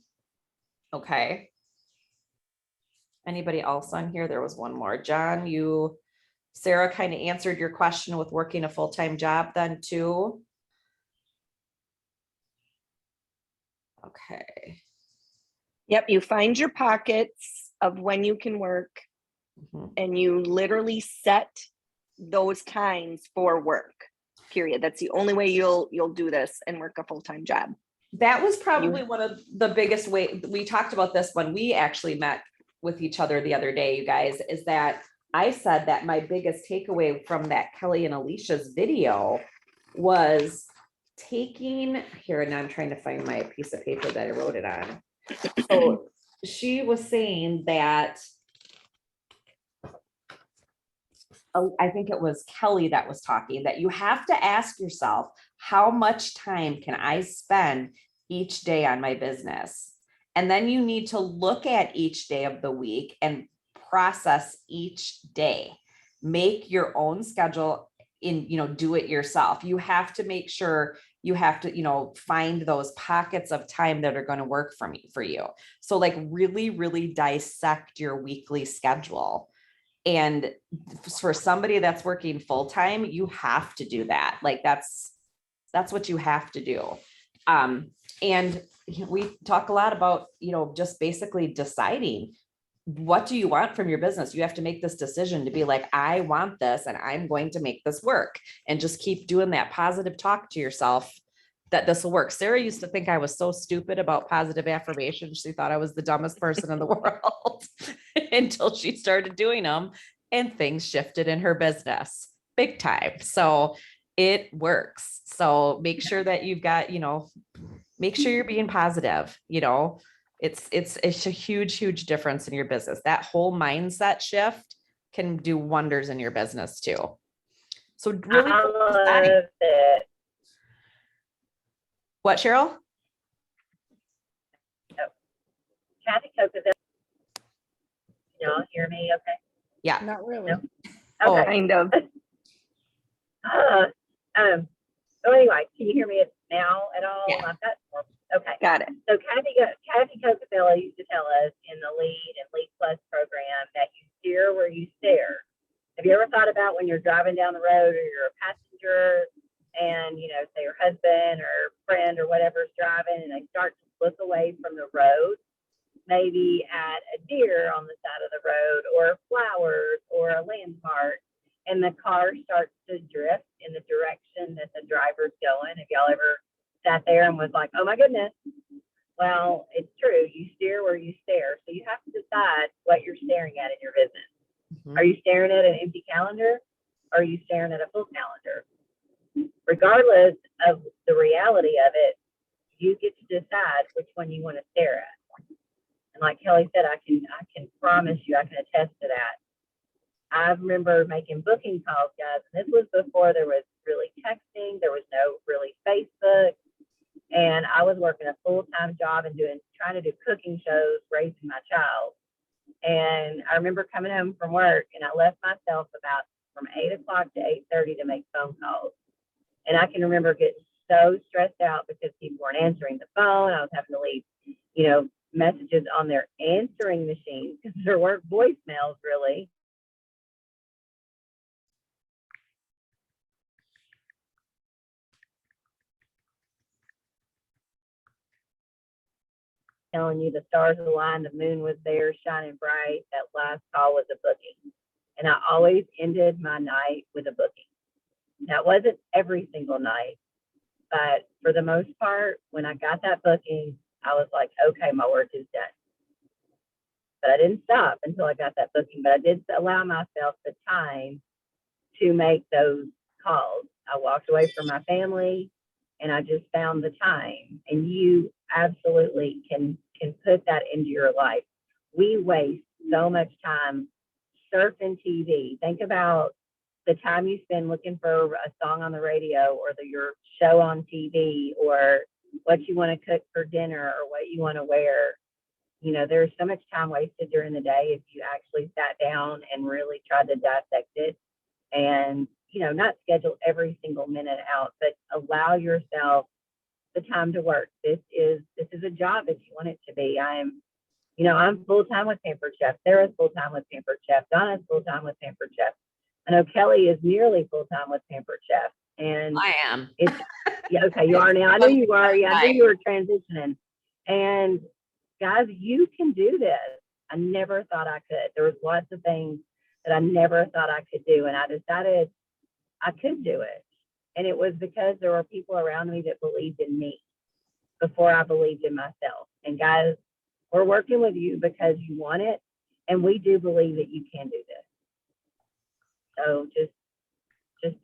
Okay. Anybody else on here? There was one more. John, Sarah kind of answered your question with working a full-time job then too. Okay. Yep, you find your pockets of when you can work, and you literally set those times for work, period. That's the only way you'll do this and work a full-time job. That was probably one of the biggest we talked about this when we actually met with each other the other day, you guys, is that I said that my biggest takeaway from that Kelly and Alicia's video was taking here, and I'm trying to find my piece of paper that I wrote it on. So she was saying that, I think it was Kelly that was talking, that you have to ask yourself, how much time can I spend each day on my business? And then you need to look at each day of the week and process each day. Make your own schedule do it yourself. You have to make sure you have to, find those pockets of time that are going to work for you. So like really, really dissect your weekly schedule. And for somebody that's working full-time, you have to do that. Like that's what you have to do. And we talk a lot about, just basically deciding, what do you want from your business? You have to make this decision to be like, I want this and I'm going to make this work, and just keep doing that positive talk to yourself that this will work. Sarah used to think I was so stupid about positive affirmations. She thought I was the dumbest person in the world until she started doing them, and things shifted in her business big time. So it works. So make sure that you've got, make sure you're being positive, it's a huge difference in your business. That whole mindset shift can do wonders in your business too. So really, I love it. What, Cheryl? Kathy Coker, y'all hear me okay? Yeah. Not really. No? Oh, Okay. Kind of. So anyway, can you hear me now at all? Yeah. I've got more. Okay. Got it. So Kathy Cocabella used to tell us in the Lead and Lead Plus program that you steer where you stare. Have you ever thought about when you're driving down the road, or you're a passenger, and say your husband or friend or whatever's driving, and they start to look away from the road, maybe at a deer on the side of the road, or flowers, or a landmark, and the car starts to drift in the direction that the driver's going? Have y'all ever sat there and was like, oh my goodness? Well, it's true. You steer where you stare. So you have to decide what you're staring at in your business. Mhm. Are you staring at an empty calendar? Or are you staring at a full calendar? Regardless of the reality of it, you get to decide which one you want to stare at. And like Kelly said, I can promise you, I can attest to that. I remember making booking calls, guys, and this was before there was really texting. There was no really Facebook. And I was working a full-time job and trying to do cooking shows, raising my child. And I remember coming home from work, and I left myself about from 8 o'clock to 8:30 to make phone calls. And I can remember getting so stressed out because people weren't answering the phone. I was having to leave, messages on their answering machines because there weren't voicemails really. Telling you the stars aligned, the moon was there shining bright. That last call was a booking. And I always ended my night with a booking. That wasn't every single night, but for the most part, when I got that booking, I was like, okay, my work is done. But I didn't stop until I got that booking, but I did allow myself the time to make those calls. I walked away from my family, and I just found the time. And you absolutely can put that into your life. We waste so much time surfing TV. Think about the time you spend looking for a song on the radio, or your show on TV, or what you want to cook for dinner, or what you want to wear. there's so much time wasted during the day if you actually sat down and really tried to dissect it and, not schedule every single minute out, but allow yourself the time to work. This is a job if you want it to be. I'm full-time with Pampered Chef. Sarah's full-time with Pampered Chef. Donna's full-time with Pampered Chef. I know Kelly is nearly full-time with Pampered Chef. And I am. it's, yeah, okay, you are now. I know you are. Yeah, I knew you were transitioning. And guys, you can do this. I never thought I could. There was lots of things that I never thought I could do. And I decided I could do it. And it was because there were people around me that believed in me before I believed in myself. And guys, we're working with you because you want it. And we do believe that you can do this. So just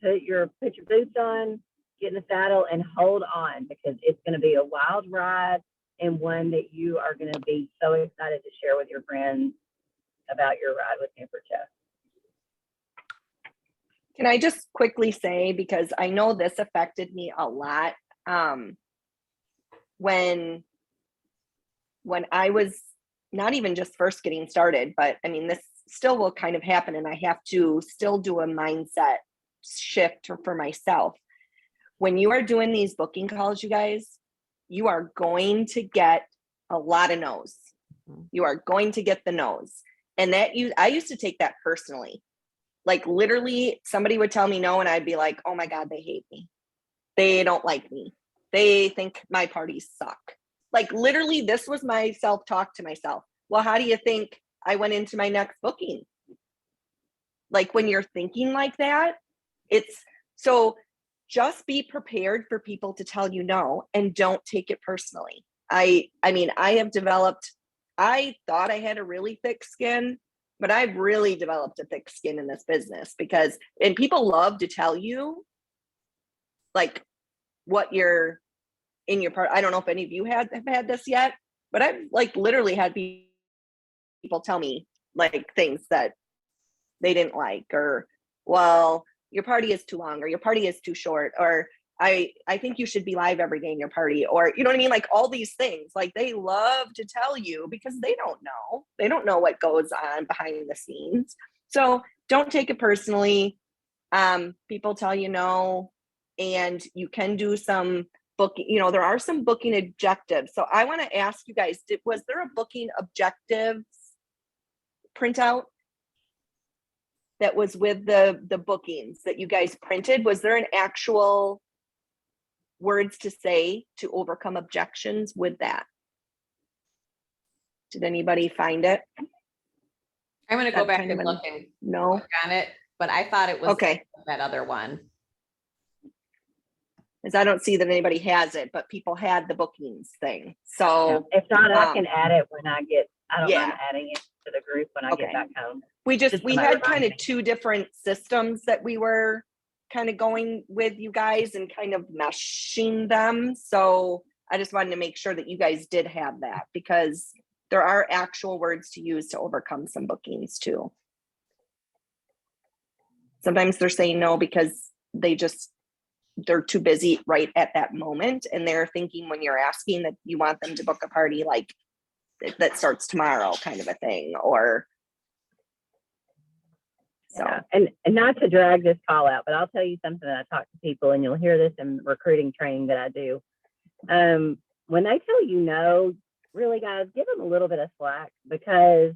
put your boots on, get in the saddle and hold on, because it's going to be a wild ride and one that you are going to be so excited to share with your friends about your ride with Pampered Chef. Can I just quickly say, because I know this affected me a lot, when I was not even just first getting started, but I mean, this still will kind of happen, and I have to still do a mindset shift for myself. When you are doing these booking calls, you guys, you are going to get a lot of no's. You are going to get the no's. And I used to take that personally. Like literally somebody would tell me no and I'd be like, oh my God, they hate me. They don't like me. They think my parties suck. Like literally this was my self-talk to myself. Well, how do you think I went into my next booking? Like when you're thinking like that, so just be prepared for people to tell you no and don't take it personally. I mean, I thought I had a really thick skin, but I've really developed a thick skin in this business and people love to tell you like what you're in your part. I don't know if any of you have had this yet, but I've like literally had people tell me like things that they didn't like, or, well, your party is too long, or your party is too short, or I think you should be live every day in your party, or you know what I mean? Like all these things, like they love to tell you because they don't know what goes on behind the scenes. So don't take it personally. People tell you no, and you can do some booking, there are some booking objectives. So I want to ask you guys, was there a booking objectives printout that was with the bookings that you guys printed? Was there an actual words to say to overcome objections with that? Did anybody find it? I'm going to go back and look and work on it, but I thought it was okay. That other one. Because I don't see that anybody has it, but people had the bookings thing. So if not, I can add it when I don't mind adding it to the group when I get back home. We had kind of two different systems that we were kind of going with you guys and kind of meshing them. So I just wanted to make sure that you guys did have that, because there are actual words to use to overcome some bookings too. Sometimes they're saying no because they're too busy right at that moment. And they're thinking when you're asking that you want them to book a party like that starts tomorrow kind of a thing, or so. Yeah. And not to drag this call out, but I'll tell you something that I talk to people, and you'll hear this in recruiting training that I do. When they tell you no, really guys, give them a little bit of slack, because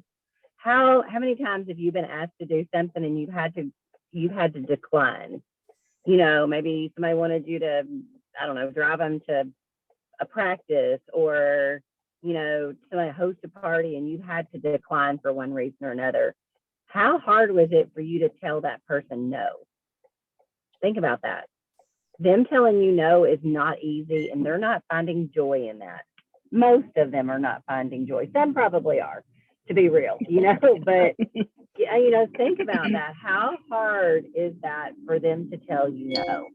how many times have you been asked to do something and you've had to decline? Maybe somebody wanted you to, I don't know, drive them to a practice, or, somebody host a party and you had to decline for one reason or another. How hard was it for you to tell that person no? Think about that. Them telling you no is not easy, and they're not finding joy in that. Most of them are not finding joy. Some probably are, to be real, but think about that. How hard is that for them to tell you no?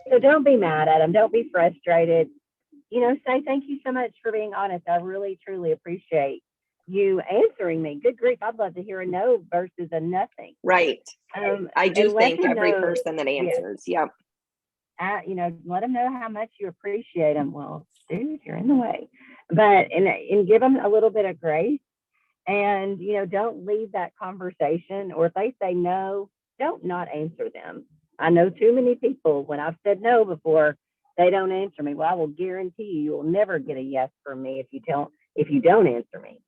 So don't be mad at them. Don't be frustrated. Say thank you so much for being honest. I really, truly appreciate you answering me. Good grief. I'd love to hear a no versus a nothing. Right. I do thank every person that answers. Yep. Let them know how much you appreciate them. Well, dude, you're in the way. But, and give them a little bit of grace. And, don't leave that conversation, or if they say no, don't not answer them. I know too many people, when I've said no before, they don't answer me. Well, I will guarantee you will never get a yes from me if you don't answer me,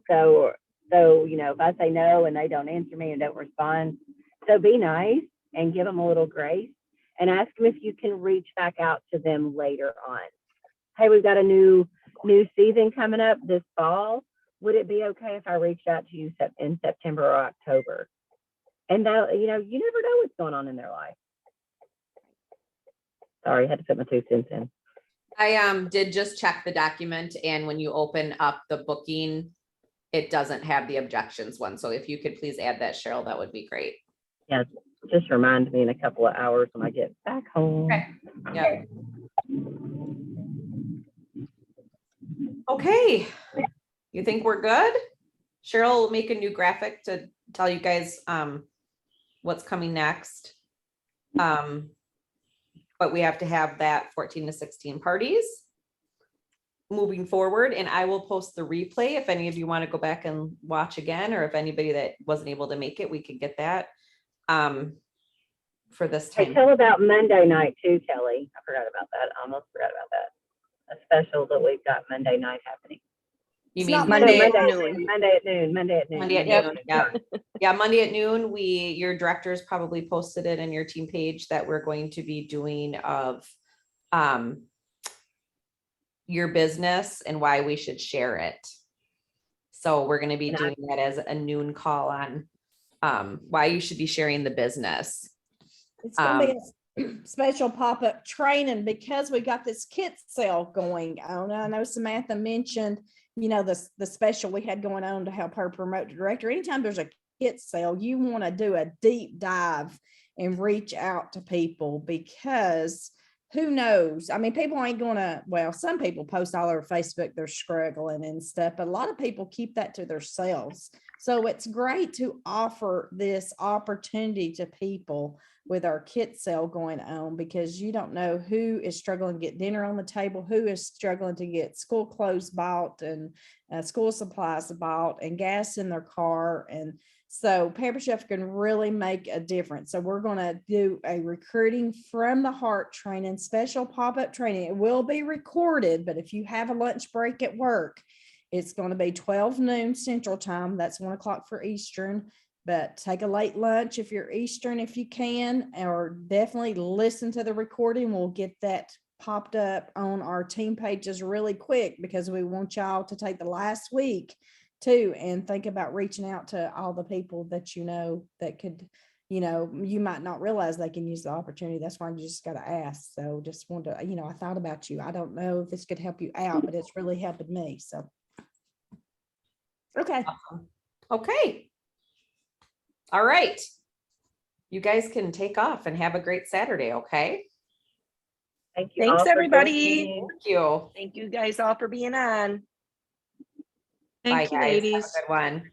so if I say no and they don't answer me and don't respond, so be nice and give them a little grace and ask them if you can reach back out to them later on. Hey, we've got a new season coming up this fall. Would it be okay if I reached out to you in September or October? And that, you never know what's going on in their life. Sorry, I had to put my 2 cents in. I did just check the document, and when you open up the booking, it doesn't have the objections one. So if you could please add that, Cheryl, that would be great. Yeah, just remind me in a couple of hours when I get back home. Okay. Yeah. Okay. You think we're good? Cheryl will make a new graphic to tell you guys what's coming next. But we have to have that 14 to 16 parties moving forward. And I will post the replay if any of you want to go back and watch again, or if anybody that wasn't able to make it, we could get that for this time. Hey, tell about Monday night too, Kelly. I forgot about that. I almost forgot about that. A special that we've got Monday night happening. You It's mean not Monday at Monday noon. Monday at noon. Monday at noon. Monday at noon? Yeah. Yeah, Monday at noon. Your directors probably posted it in your team page that we're going to be doing of your business and why we should share it. So we're going to be doing that as a noon call on why you should be sharing the business. It's gonna be a special pop-up training because we got this kit sale going on. I know Samantha mentioned, the special we had going on to help her promote the director. Anytime there's a kit sale, you want to do a deep dive and reach out to people, because who knows? I mean, people ain't gonna, well, some people post all over Facebook they're struggling and stuff, but a lot of people keep that to themselves. So it's great to offer this opportunity to people with our kit sale going on, because you don't know who is struggling to get dinner on the table, who is struggling to get school clothes bought and school supplies bought and gas in their car. And so Pamper Chef can really make a difference. So we're going to do a recruiting from the heart training, special pop-up training. It will be recorded, but if you have a lunch break at work, it's going to be 12 noon Central Time. That's 1 o'clock for Eastern. But take a late lunch if you're Eastern, if you can, or definitely listen to the recording. We'll get that popped up on our team pages really quick, because we want y'all to take the last week too and think about reaching out to all the people that that could, you might not realize they can use the opportunity. That's why you just got to ask. So just want to, I thought about you. I don't know if this could help you out, but it's really helping me. So, okay. Okay. All right. You guys can take off and have a great Saturday. Okay. Thank you. Thanks, all for everybody. joining. Thank you. Thank you guys all for being on. Thank Bye, you, guys. ladies. Have a good one.